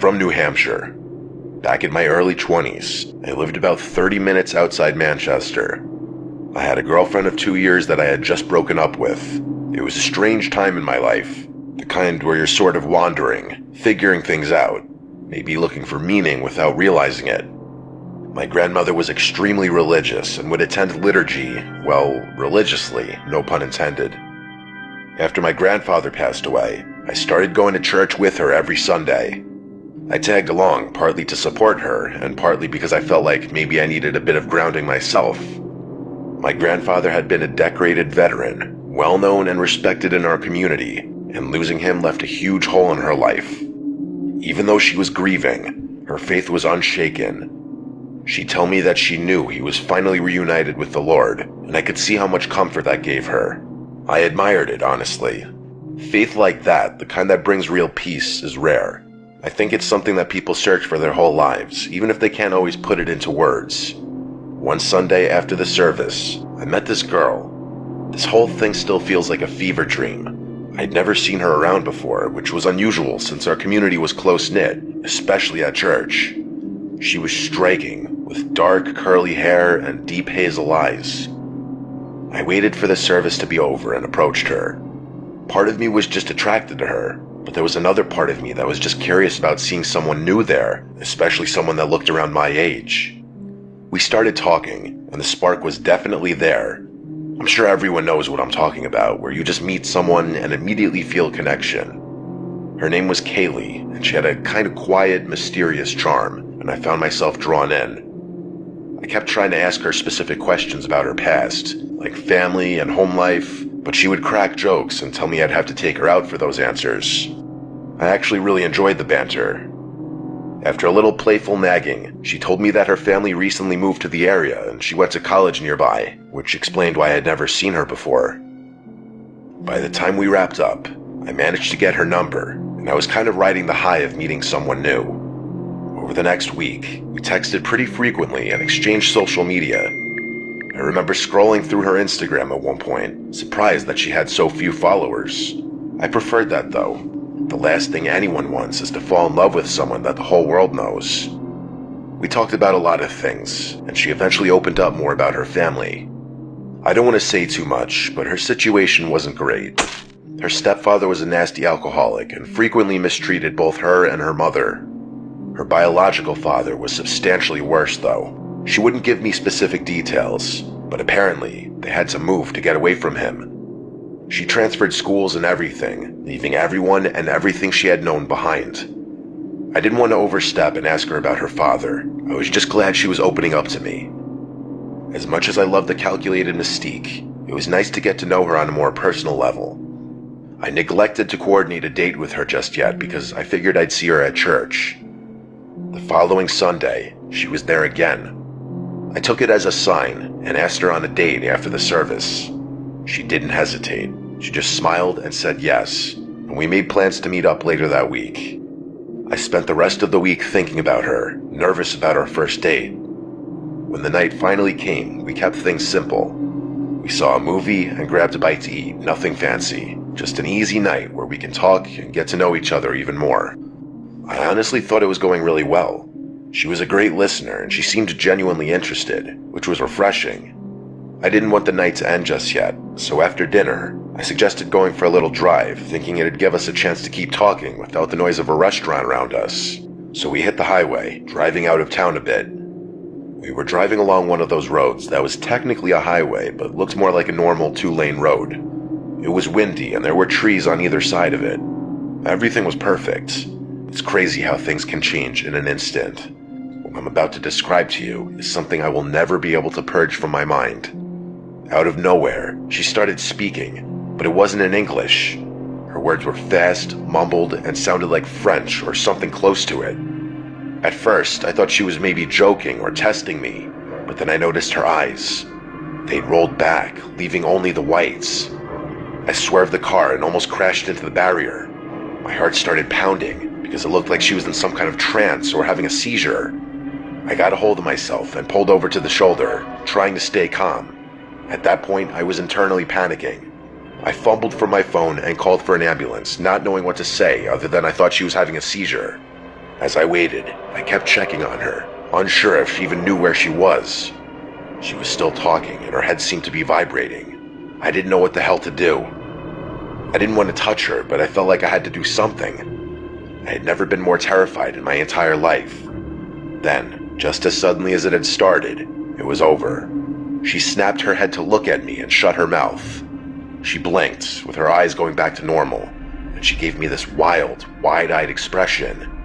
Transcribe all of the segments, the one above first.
from New Hampshire. Back in my early 20s, I lived about 30 minutes outside Manchester. I had a girlfriend of 2 years that I had just broken up with. It was a strange time in my life, the kind where you're sort of wandering, figuring things out, maybe looking for meaning without realizing it. My grandmother was extremely religious and would attend liturgy, well, religiously, no pun intended. After my grandfather passed away, I started going to church with her every Sunday. I tagged along, partly to support her, and partly because I felt like maybe I needed a bit of grounding myself. My grandfather had been a decorated veteran, well known and respected in our community, and losing him left a huge hole in her life. Even though she was grieving, her faith was unshaken. She'd tell me that she knew he was finally reunited with the Lord, and I could see how much comfort that gave her. I admired it, honestly. Faith like that, the kind that brings real peace, is rare. I think it's something that people search for their whole lives, even if they can't always put it into words. One Sunday after the service, I met this girl. This whole thing still feels like a fever dream. I'd never seen her around before, which was unusual since our community was close-knit, especially at church. She was striking, with dark, curly hair and deep hazel eyes. I waited for the service to be over and approached her. Part of me was just attracted to her, but there was another part of me that was just curious about seeing someone new there, especially someone that looked around my age. We started talking, and the spark was definitely there. I'm sure everyone knows what I'm talking about, where you just meet someone and immediately feel a connection. Her name was Kaylee, and she had a kind of quiet, mysterious charm, and I found myself drawn in. I kept trying to ask her specific questions about her past, like family and home life, but she would crack jokes and tell me I'd have to take her out for those answers. I actually really enjoyed the banter. After a little playful nagging, she told me that her family recently moved to the area and she went to college nearby, which explained why I had never seen her before. By the time we wrapped up, I managed to get her number, and I was kind of riding the high of meeting someone new. Over the next week, we texted pretty frequently and exchanged social media. I remember scrolling through her Instagram at one point, surprised that she had so few followers. I preferred that though. The last thing anyone wants is to fall in love with someone that the whole world knows. We talked about a lot of things, and she eventually opened up more about her family. I don't want to say too much, but her situation wasn't great. Her stepfather was a nasty alcoholic and frequently mistreated both her and her mother. Her biological father was substantially worse though. She wouldn't give me specific details, but apparently they had to move to get away from him. She transferred schools and everything, leaving everyone and everything she had known behind. I didn't want to overstep and ask her about her father. I was just glad she was opening up to me. As much as I loved the calculated mystique, it was nice to get to know her on a more personal level. I neglected to coordinate a date with her just yet because I figured I'd see her at church. The following Sunday, she was there again. I took it as a sign and asked her on a date after the service. She didn't hesitate. She just smiled and said yes, and we made plans to meet up later that week. I spent the rest of the week thinking about her, nervous about our first date. When the night finally came, we kept things simple. We saw a movie and grabbed a bite to eat, nothing fancy, just an easy night where we can talk and get to know each other even more. I honestly thought it was going really well. She was a great listener and she seemed genuinely interested, which was refreshing. I didn't want the night to end just yet, so after dinner, I suggested going for a little drive, thinking it'd give us a chance to keep talking without the noise of a restaurant around us. So we hit the highway, driving out of town a bit. We were driving along one of those roads that was technically a highway, but looked more like a normal 2-lane road. It was windy and there were trees on either side of it. Everything was perfect. It's crazy how things can change in an instant. What I'm about to describe to you is something I will never be able to purge from my mind. Out of nowhere, she started speaking, but it wasn't in English. Her words were fast, mumbled, and sounded like French or something close to it. At first, I thought she was maybe joking or testing me, but then I noticed her eyes. They'd rolled back, leaving only the whites. I swerved the car and almost crashed into the barrier. My heart started pounding because it looked like she was in some kind of trance or having a seizure. I got a hold of myself and pulled over to the shoulder, trying to stay calm. At that point, I was internally panicking. I fumbled for my phone and called for an ambulance, not knowing what to say other than I thought she was having a seizure. As I waited, I kept checking on her, unsure if she even knew where she was. She was still talking, and her head seemed to be vibrating. I didn't know what the hell to do. I didn't want to touch her, but I felt like I had to do something. I had never been more terrified in my entire life. Then, just as suddenly as it had started, it was over. She snapped her head to look at me and shut her mouth. She blinked, with her eyes going back to normal, and she gave me this wild, wide-eyed expression.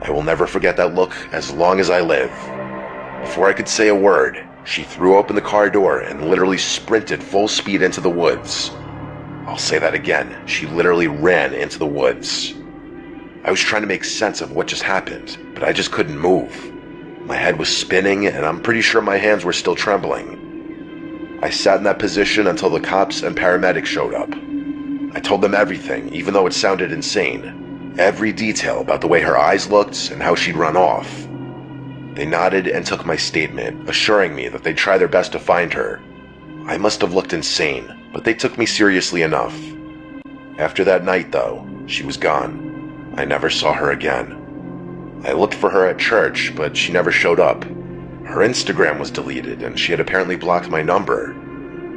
I will never forget that look as long as I live. Before I could say a word, she threw open the car door and literally sprinted full speed into the woods. I'll say that again, she literally ran into the woods. I was trying to make sense of what just happened, but I just couldn't move. My head was spinning, and I'm pretty sure my hands were still trembling. I sat in that position until the cops and paramedics showed up. I told them everything, even though it sounded insane. Every detail about the way her eyes looked and how she'd run off. They nodded and took my statement, assuring me that they'd try their best to find her. I must have looked insane, but they took me seriously enough. After that night, though, she was gone. I never saw her again. I looked for her at church, but she never showed up. Her Instagram was deleted, and she had apparently blocked my number.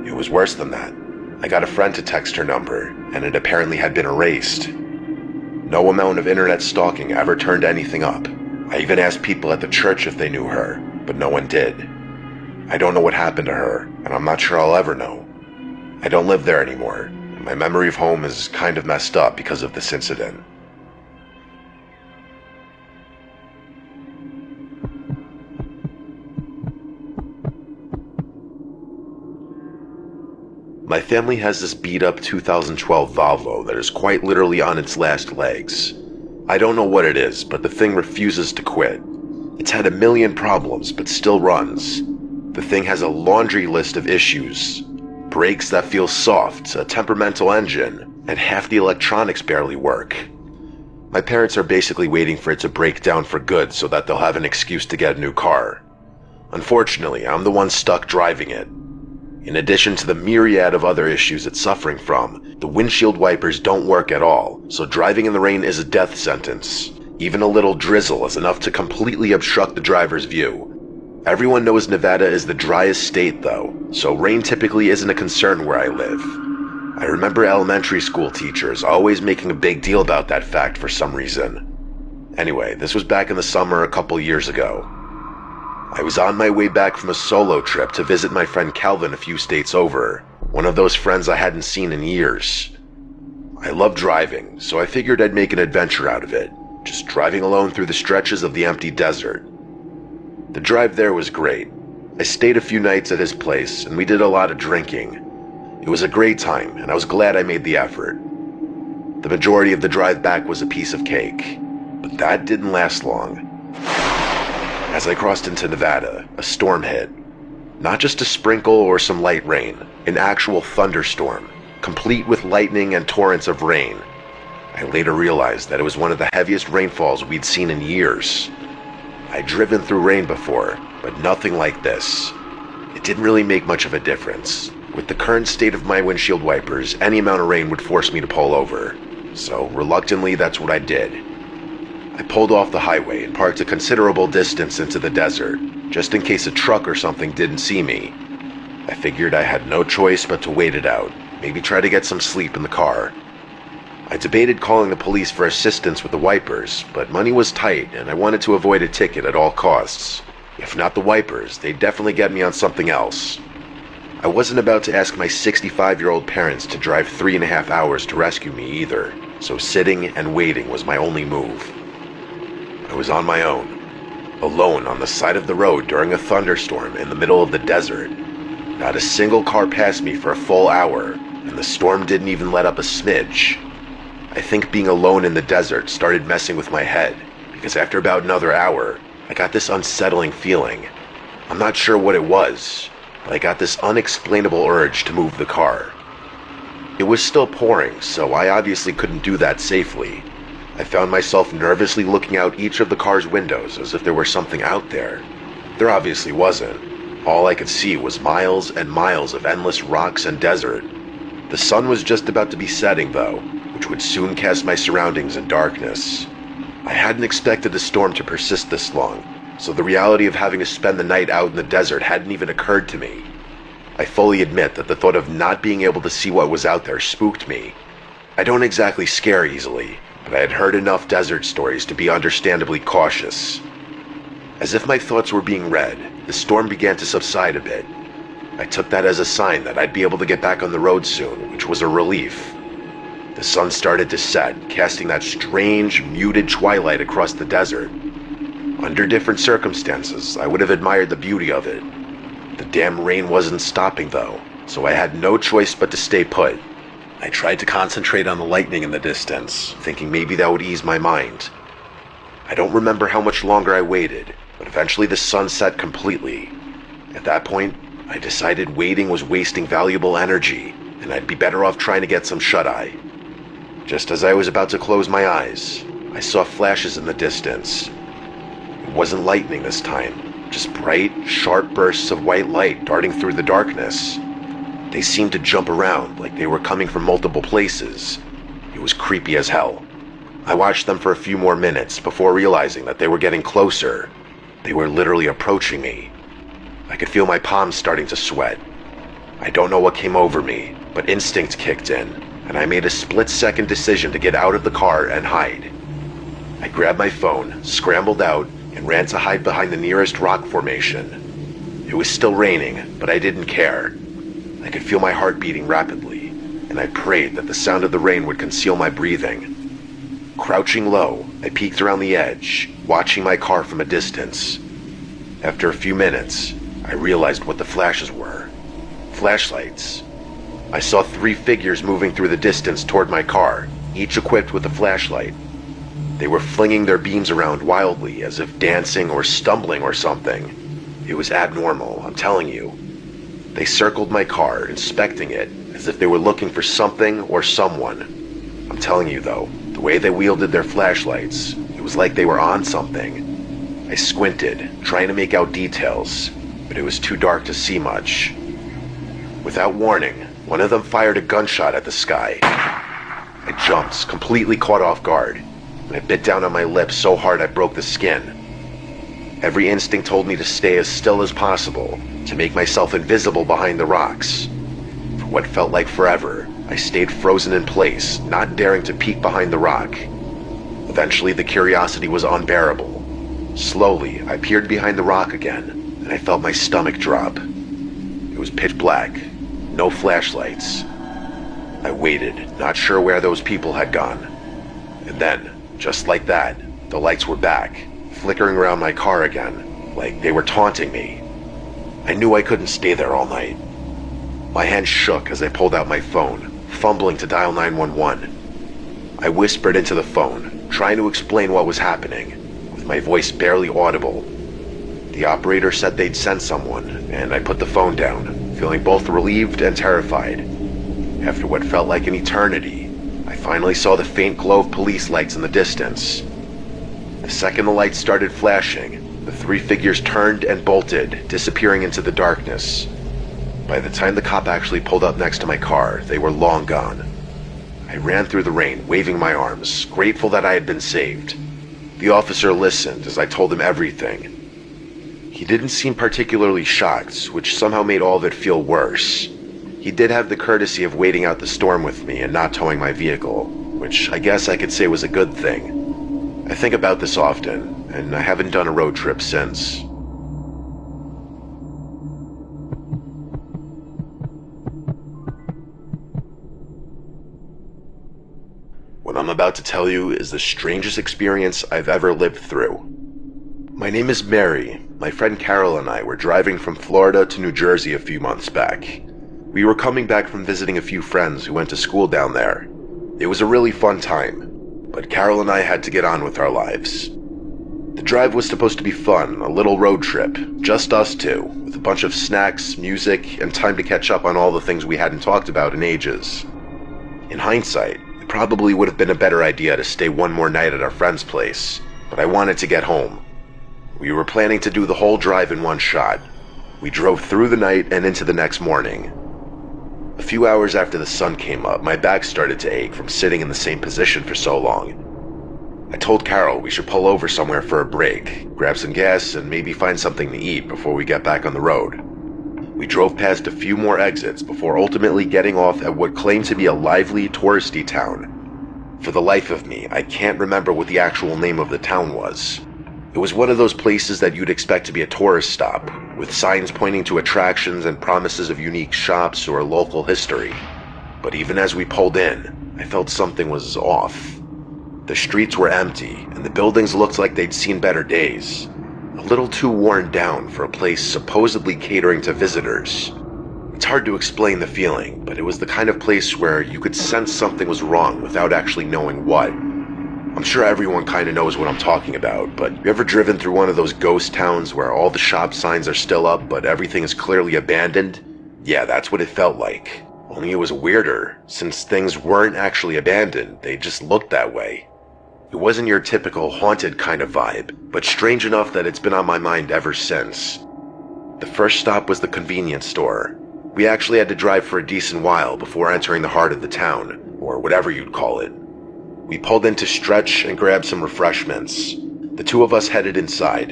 It was worse than that. I got a friend to text her number, and it apparently had been erased. No amount of internet stalking ever turned anything up. I even asked people at the church if they knew her, but no one did. I don't know what happened to her, and I'm not sure I'll ever know. I don't live there anymore, and my memory of home is kind of messed up because of this incident. My family has this beat-up 2012 Volvo that is quite literally on its last legs. I don't know what it is, but the thing refuses to quit. It's had a million problems, but still runs. The thing has a laundry list of issues. Brakes that feel soft, a temperamental engine, and half the electronics barely work. My parents are basically waiting for it to break down for good so that they'll have an excuse to get a new car. Unfortunately, I'm the one stuck driving it. In addition to the myriad of other issues it's suffering from, the windshield wipers don't work at all, so driving in the rain is a death sentence. Even a little drizzle is enough to completely obstruct the driver's view. Everyone knows Nevada is the driest state though, so rain typically isn't a concern where I live. I remember elementary school teachers always making a big deal about that fact for some reason. Anyway, this was back in the summer a couple years ago. I was on my way back from a solo trip to visit my friend Calvin a few states over, one of those friends I hadn't seen in years. I love driving, so I figured I'd make an adventure out of it, just driving alone through the stretches of the empty desert. The drive there was great. I stayed a few nights at his place, and we did a lot of drinking. It was a great time, and I was glad I made the effort. The majority of the drive back was a piece of cake, but that didn't last long. As I crossed into Nevada, a storm hit. Not just a sprinkle or some light rain, an actual thunderstorm, complete with lightning and torrents of rain. I later realized that it was one of the heaviest rainfalls we'd seen in years. I'd driven through rain before, but nothing like this. It didn't really make much of a difference. With the current state of my windshield wipers, any amount of rain would force me to pull over. So, reluctantly, that's what I did. I pulled off the highway and parked a considerable distance into the desert, just in case a truck or something didn't see me. I figured I had no choice but to wait it out, maybe try to get some sleep in the car. I debated calling the police for assistance with the wipers, but money was tight and I wanted to avoid a ticket at all costs. If not the wipers, they'd definitely get me on something else. I wasn't about to ask my 65-year-old parents to drive 3.5 hours to rescue me either, so sitting and waiting was my only move. I was on my own, alone on the side of the road during a thunderstorm in the middle of the desert. Not a single car passed me for a full hour, and the storm didn't even let up a smidge. I think being alone in the desert started messing with my head, because after about another hour, I got this unsettling feeling. I'm not sure what it was, but I got this unexplainable urge to move the car. It was still pouring, so I obviously couldn't do that safely. I found myself nervously looking out each of the car's windows as if there were something out there. There obviously wasn't. All I could see was miles and miles of endless rocks and desert. The sun was just about to be setting though, which would soon cast my surroundings in darkness. I hadn't expected the storm to persist this long, so the reality of having to spend the night out in the desert hadn't even occurred to me. I fully admit that the thought of not being able to see what was out there spooked me. I don't exactly scare easily, but I had heard enough desert stories to be understandably cautious. As if my thoughts were being read, the storm began to subside a bit. I took that as a sign that I'd be able to get back on the road soon, which was a relief. The sun started to set, casting that strange, muted twilight across the desert. Under different circumstances, I would have admired the beauty of it. The damn rain wasn't stopping though, so I had no choice but to stay put. I tried to concentrate on the lightning in the distance, thinking maybe that would ease my mind. I don't remember how much longer I waited, but eventually the sun set completely. At that point, I decided waiting was wasting valuable energy, and I'd be better off trying to get some shut-eye. Just as I was about to close my eyes, I saw flashes in the distance. It wasn't lightning this time, just bright, sharp bursts of white light darting through the darkness. They seemed to jump around like they were coming from multiple places. It was creepy as hell. I watched them for a few more minutes before realizing that they were getting closer. They were literally approaching me. I could feel my palms starting to sweat. I don't know what came over me, but instinct kicked in, and I made a split-second decision to get out of the car and hide. I grabbed my phone, scrambled out, and ran to hide behind the nearest rock formation. It was still raining, but I didn't care. I could feel my heart beating rapidly, and I prayed that the sound of the rain would conceal my breathing. Crouching low, I peeked around the edge, watching my car from a distance. After a few minutes, I realized what the flashes were. Flashlights. I saw 3 figures moving through the distance toward my car, each equipped with a flashlight. They were flinging their beams around wildly, as if dancing or stumbling or something. It was abnormal, I'm telling you. They circled my car, inspecting it, as if they were looking for something or someone. I'm telling you though, the way they wielded their flashlights, it was like they were on something. I squinted, trying to make out details, but it was too dark to see much. Without warning, one of them fired a gunshot at the sky. I jumped, completely caught off guard, and I bit down on my lip so hard I broke the skin. Every instinct told me to stay as still as possible, to make myself invisible behind the rocks. For what felt like forever, I stayed frozen in place, not daring to peek behind the rock. Eventually, the curiosity was unbearable. Slowly, I peered behind the rock again, and I felt my stomach drop. It was pitch black. No flashlights. I waited, not sure where those people had gone. And then, just like that, the lights were back, flickering around my car again, like they were taunting me. I knew I couldn't stay there all night. My hand shook as I pulled out my phone, fumbling to dial 911. I whispered into the phone, trying to explain what was happening, with my voice barely audible. The operator said they'd send someone, and I put the phone down, feeling both relieved and terrified. After what felt like an eternity, I finally saw the faint glow of police lights in the distance. The second the lights started flashing, the 3 figures turned and bolted, disappearing into the darkness. By the time the cop actually pulled up next to my car, they were long gone. I ran through the rain, waving my arms, grateful that I had been saved. The officer listened as I told him everything. He didn't seem particularly shocked, which somehow made all of it feel worse. He did have the courtesy of waiting out the storm with me and not towing my vehicle, which I guess I could say was a good thing. I think about this often, and I haven't done a road trip since. What I'm about to tell you is the strangest experience I've ever lived through. My name is Mary. My friend Carol and I were driving from Florida to New Jersey a few months back. We were coming back from visiting a few friends who went to school down there. It was a really fun time, but Carol and I had to get on with our lives. The drive was supposed to be fun, a little road trip, just us two, with a bunch of snacks, music, and time to catch up on all the things we hadn't talked about in ages. In hindsight, it probably would have been a better idea to stay one more night at our friend's place, but I wanted to get home. We were planning to do the whole drive in one shot. We drove through the night and into the next morning. A few hours after the sun came up, my back started to ache from sitting in the same position for so long. I told Carol we should pull over somewhere for a break, grab some gas, and maybe find something to eat before we get back on the road. We drove past a few more exits before ultimately getting off at what claimed to be a lively, touristy town. For the life of me, I can't remember what the actual name of the town was. It was one of those places that you'd expect to be a tourist stop, with signs pointing to attractions and promises of unique shops or local history. But even as we pulled in, I felt something was off. The streets were empty, and the buildings looked like they'd seen better days. A little too worn down for a place supposedly catering to visitors. It's hard to explain the feeling, but it was the kind of place where you could sense something was wrong without actually knowing what. I'm sure everyone kind of knows what I'm talking about, but you ever driven through one of those ghost towns where all the shop signs are still up but everything is clearly abandoned? Yeah, that's what it felt like. Only it was weirder, since things weren't actually abandoned, they just looked that way. It wasn't your typical haunted kind of vibe, but strange enough that it's been on my mind ever since. The first stop was the convenience store. We actually had to drive for a decent while before entering the heart of the town, or whatever you'd call it. We pulled in to stretch and grab some refreshments. The two of us headed inside.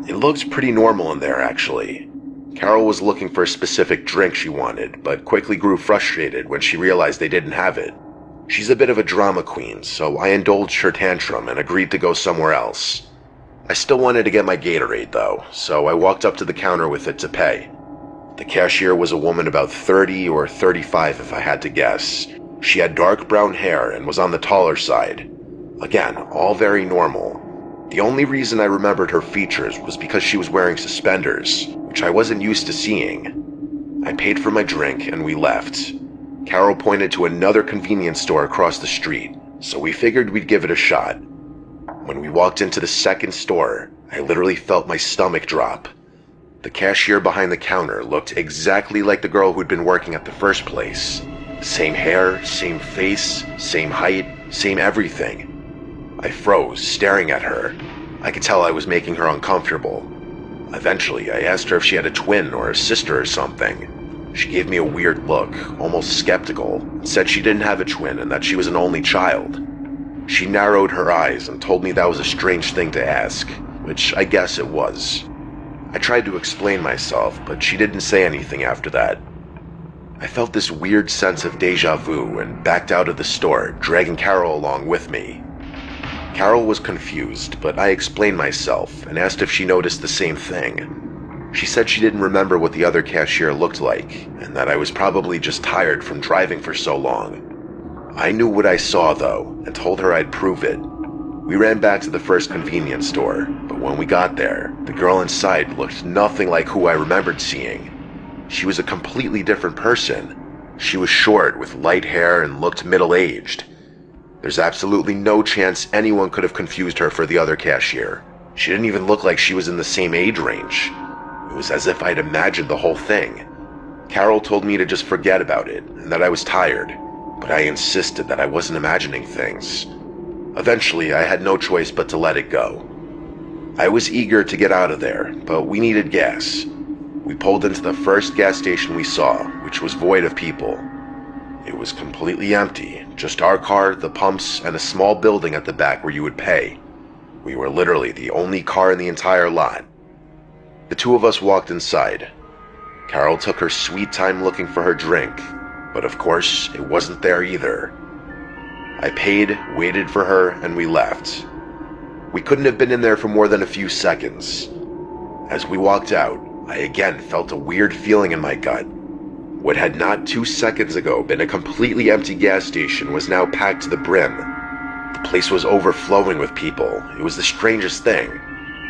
It looked pretty normal in there, actually. Carol was looking for a specific drink she wanted, but quickly grew frustrated when she realized they didn't have it. She's a bit of a drama queen, so I indulged her tantrum and agreed to go somewhere else. I still wanted to get my Gatorade, though, so I walked up to the counter with it to pay. The cashier was a woman about 30 or 35 if I had to guess. She had dark brown hair and was on the taller side. Again, all very normal. The only reason I remembered her features was because she was wearing suspenders, which I wasn't used to seeing. I paid for my drink and we left. Carol pointed to another convenience store across the street, so we figured we'd give it a shot. When we walked into the second store, I literally felt my stomach drop. The cashier behind the counter looked exactly like the girl who'd been working at the first place. Same hair, same face, same height, same everything. I froze, staring at her. I could tell I was making her uncomfortable. Eventually, I asked her if she had a twin or a sister or something. She gave me a weird look, almost skeptical, and said she didn't have a twin and that she was an only child. She narrowed her eyes and told me that was a strange thing to ask, which I guess it was. I tried to explain myself, but she didn't say anything after that. I felt this weird sense of deja vu and backed out of the store, dragging Carol along with me. Carol was confused, but I explained myself and asked if she noticed the same thing. She said she didn't remember what the other cashier looked like, and that I was probably just tired from driving for so long. I knew what I saw, though, and told her I'd prove it. We ran back to the first convenience store, but when we got there, the girl inside looked nothing like who I remembered seeing. She was a completely different person. She was short, with light hair, and looked middle-aged. There's absolutely no chance anyone could have confused her for the other cashier. She didn't even look like she was in the same age range. It was as if I'd imagined the whole thing. Carol told me to just forget about it, and that I was tired, but I insisted that I wasn't imagining things. Eventually, I had no choice but to let it go. I was eager to get out of there, but we needed gas. We pulled into the first gas station we saw, which was void of people. It was completely empty, just our car, the pumps, and a small building at the back where you would pay. We were literally the only car in the entire lot. The two of us walked inside. Carol took her sweet time looking for her drink, but of course, it wasn't there either. I paid, waited for her, and we left. We couldn't have been in there for more than a few seconds. As we walked out, I again felt a weird feeling in my gut. What had not 2 seconds ago been a completely empty gas station was now packed to the brim. The place was overflowing with people. It was the strangest thing.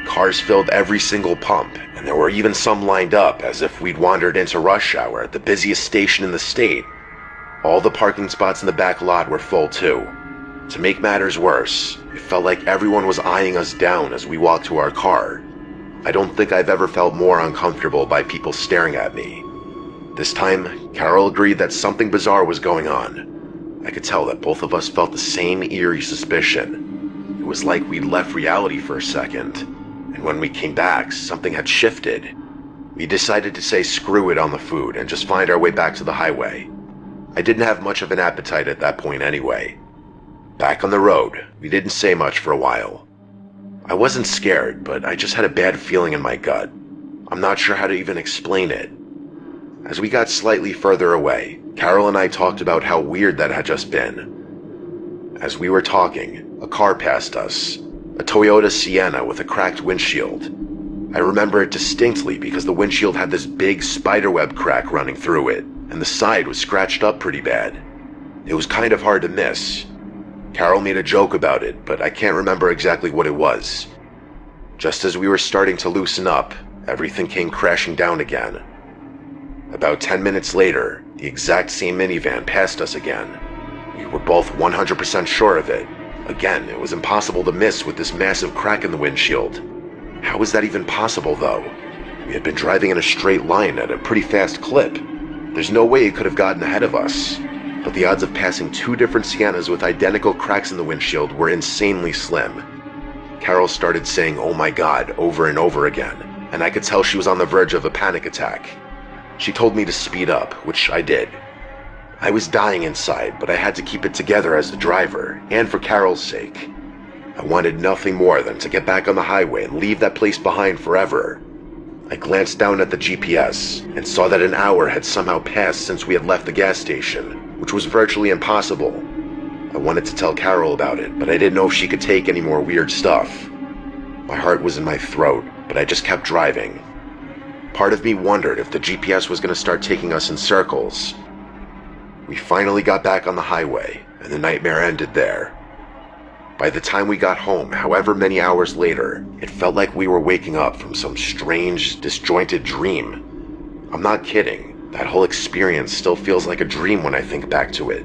Cars filled every single pump, and there were even some lined up as if we'd wandered into rush hour at the busiest station in the state. All the parking spots in the back lot were full too. To make matters worse, it felt like everyone was eyeing us down as we walked to our car. I don't think I've ever felt more uncomfortable by people staring at me. This time, Carol agreed that something bizarre was going on. I could tell that both of us felt the same eerie suspicion. It was like we'd left reality for a second, and when we came back, something had shifted. We decided to say screw it on the food and just find our way back to the highway. I didn't have much of an appetite at that point anyway. Back on the road, we didn't say much for a while. I wasn't scared, but I just had a bad feeling in my gut. I'm not sure how to even explain it. As we got slightly further away, Carol and I talked about how weird that had just been. As we were talking, a car passed us, a Toyota Sienna with a cracked windshield. I remember it distinctly because the windshield had this big spiderweb crack running through it, and the side was scratched up pretty bad. It was kind of hard to miss. Carol made a joke about it, but I can't remember exactly what it was. Just as we were starting to loosen up, everything came crashing down again. About 10 minutes later, the exact same minivan passed us again. We were both 100% sure of it. Again, it was impossible to miss with this massive crack in the windshield. How was that even possible, though? We had been driving in a straight line at a pretty fast clip. There's no way it could have gotten ahead of us. But the odds of passing two different Siennas with identical cracks in the windshield were insanely slim. Carol started saying, "Oh my God," over and over again, and I could tell she was on the verge of a panic attack. She told me to speed up, which I did. I was dying inside, but I had to keep it together as the driver, and for Carol's sake. I wanted nothing more than to get back on the highway and leave that place behind forever. I glanced down at the GPS and saw that an hour had somehow passed since we had left the gas station, which was virtually impossible. I wanted to tell Carol about it, but I didn't know if she could take any more weird stuff. My heart was in my throat, but I just kept driving. Part of me wondered if the GPS was going to start taking us in circles. We finally got back on the highway, and the nightmare ended there. By the time we got home, however many hours later, it felt like we were waking up from some strange, disjointed dream. I'm not kidding. That whole experience still feels like a dream when I think back to it.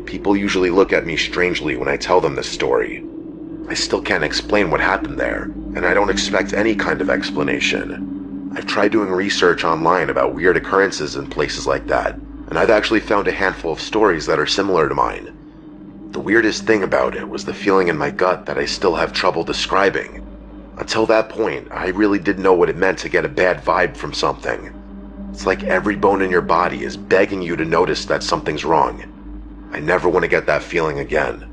People usually look at me strangely when I tell them this story. I still can't explain what happened there, and I don't expect any kind of explanation. I've tried doing research online about weird occurrences in places like that, and I've actually found a handful of stories that are similar to mine. The weirdest thing about it was the feeling in my gut that I still have trouble describing. Until that point, I really didn't know what it meant to get a bad vibe from something. It's like every bone in your body is begging you to notice that something's wrong. I never want to get that feeling again.